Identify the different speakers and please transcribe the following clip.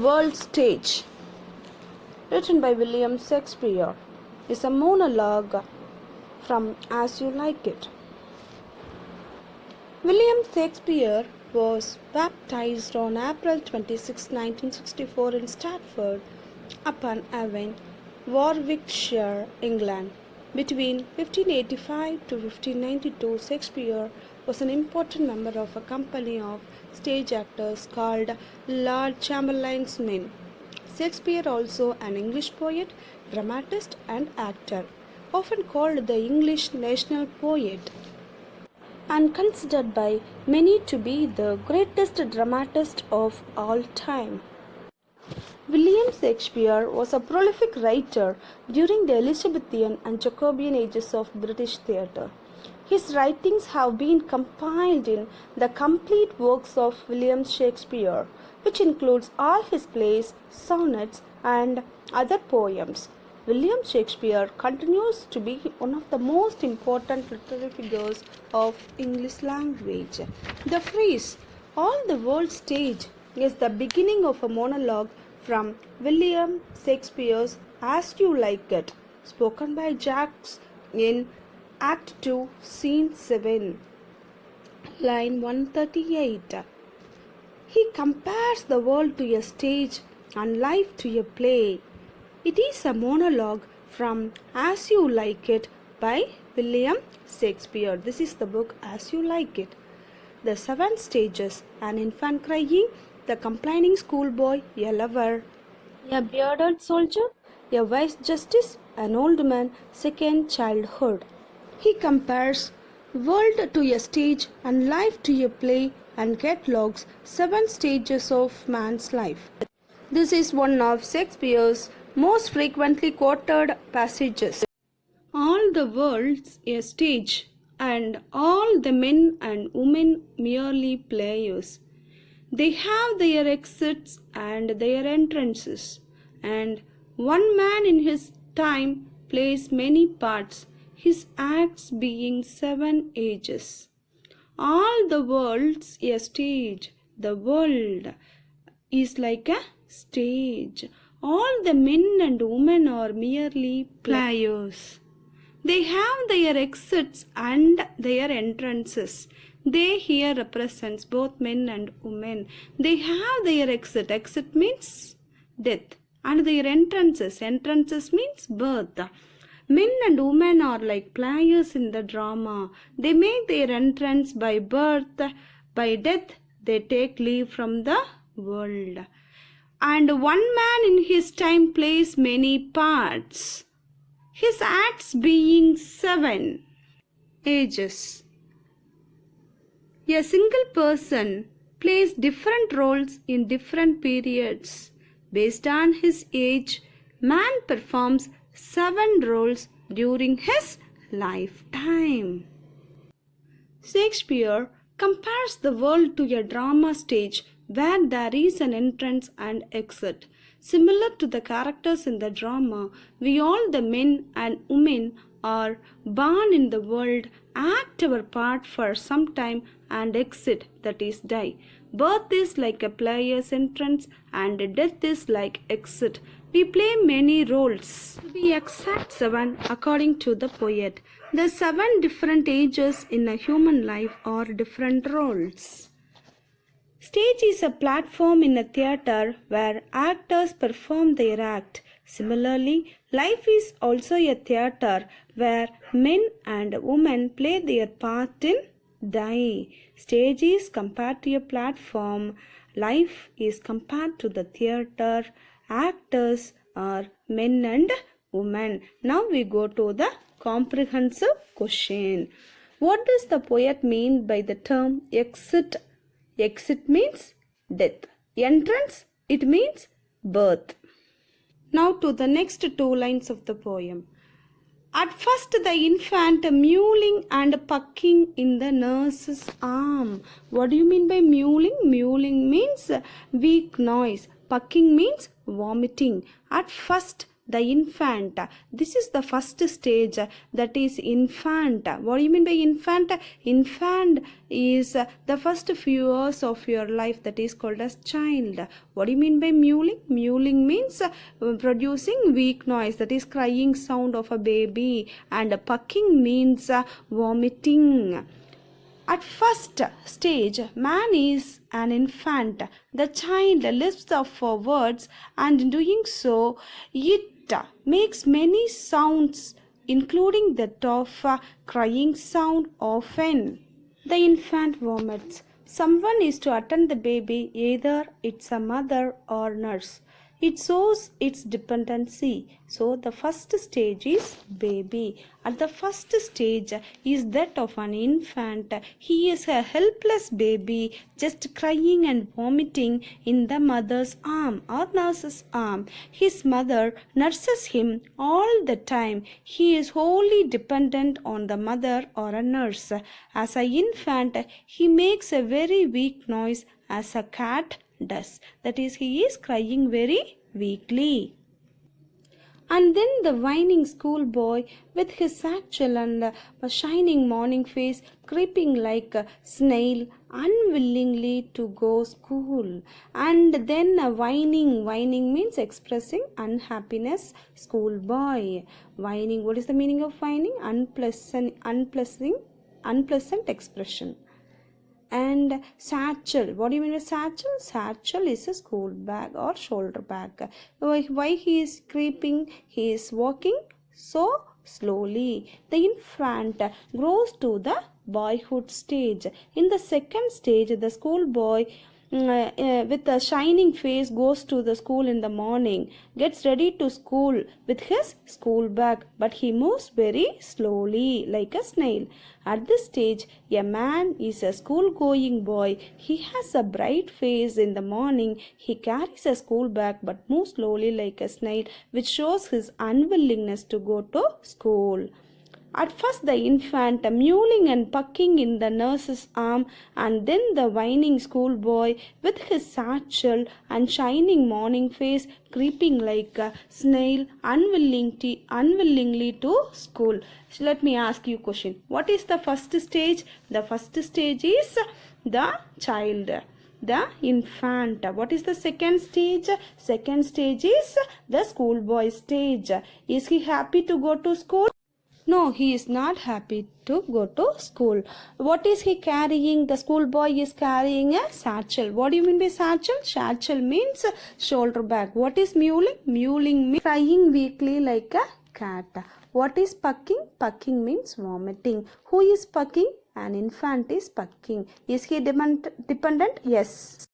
Speaker 1: World Stage, written by William Shakespeare, is a monologue from As You Like It. William Shakespeare was baptized on April 26, 1964 in Stratford upon Avon, Warwickshire, England. Between 1585 to 1592, Shakespeare was an important member of a company of stage actors called Lord Chamberlain's Men. Shakespeare, also an English poet, dramatist, and actor, often called the English national poet, and considered by many to be the greatest dramatist of all time. William Shakespeare was a prolific writer during the Elizabethan and Jacobean ages of British theatre. His writings have been compiled in The Complete Works of William Shakespeare, which includes all his plays, sonnets, and other poems. William Shakespeare continues to be one of the most important literary figures of English language. The phrase, "all the world stage," is the beginning of a monologue from William Shakespeare's As You Like It, spoken by Jacques in Act 2, Scene 7, line 138. He compares the world to a stage and life to a play. It is a monologue from As You Like It by William Shakespeare. This is the book As You Like It. The seven stages: an infant crying, the complaining schoolboy, a lover, a bearded soldier, a vice justice, an old man, second childhood. He compares world to a stage and life to a play and catalogues seven stages of man's life. This is one of Shakespeare's most frequently quoted passages. All the world's a stage, and all the men and women merely players. They have their exits and their entrances, and one man in his time plays many parts, his acts being seven ages. All the world's a stage, the world is like a stage. All the men and women are merely players. They have their exits and their entrances. They here represents both men and women. They have their exit. Exit means death. And their entrances. Entrances means birth. Men and women are like players in the drama. They make their entrance by birth. By death, they take leave from the world. And one man in his time plays many parts, his acts being seven ages. A single person plays different roles in different periods. Based on his age, man performs seven roles during his lifetime. Shakespeare compares the world to a drama stage where there is an entrance and exit. Similar to the characters in the drama, we all, the men and women, are born in the world, act our part for some time and exit, that is die. Birth is like a player's entrance and death is like exit. We play many roles. To be exact, seven according to the poet. The seven different ages in a human life are different roles. Stage is a platform in a theatre where actors perform their act. Similarly, life is also a theatre where men and women play their part in die. Stage is compared to a platform. Life is compared to the theatre. Actors are men and women. Now we go to the comprehensive question. What does the poet mean by the term exit? Exit means death. Entrance, it means birth. Now to the next two lines of the poem. At first the infant mewling and pucking in the nurse's arm. What do you mean by mewling? Mewling means weak noise. Pucking means vomiting. At first the infant. This is the first stage, that is infant. What do you mean by infant? Infant is the first few years of your life, that is called as child. What do you mean by mewling? Mewling means producing weak noise, that is crying sound of a baby, and pucking means vomiting. At first stage, man is an infant. The child lisps for words, and in doing so, it makes many sounds, including that of crying sound often. The infant vomits. Someone is to attend the baby, either it's a mother or nurse. It shows its dependency. So the first stage is baby. At the first stage is that of an infant. He is a helpless baby, just crying and vomiting in the mother's arm or nurse's arm. His mother nurses him all the time. He is wholly dependent on the mother or a nurse. As an infant, he makes a very weak noise, as a cat does. That is, he is crying very weakly. And then the whining schoolboy, with his satchel and a shining morning face, creeping like a snail, unwillingly to go school. And then a whining means expressing unhappiness. Schoolboy. Whining, what is the meaning of whining? Unpleasant expression. And satchel, what do you mean by satchel? Satchel is a school bag or shoulder bag. Why he is creeping? He is walking so slowly. The infant grows to the boyhood stage. In the second stage, the schoolboy with a shining face goes to the school in the morning, gets ready to school with his school bag, but he moves very slowly like a snail. At this stage, a man is a school going boy. He has a bright face in the morning. He carries a school bag but moves slowly like a snail, which shows his unwillingness to go to school. At first the infant mewling and pucking in the nurse's arm, and then the whining schoolboy with his satchel and shining morning face creeping like a snail unwillingly to school. So let me ask you a question. What is the first stage? The first stage is the child, the infant. What is the second stage? Second stage is the schoolboy stage. Is he happy to go to school? No, he is not happy to go to school. What is he carrying? The schoolboy is carrying a satchel. What do you mean by satchel? Satchel means shoulder bag. What is mewling? Mewling means crying weakly like a cat. What is pucking? Pucking means vomiting. Who is pucking? An infant is pucking. Is he dependent? Yes.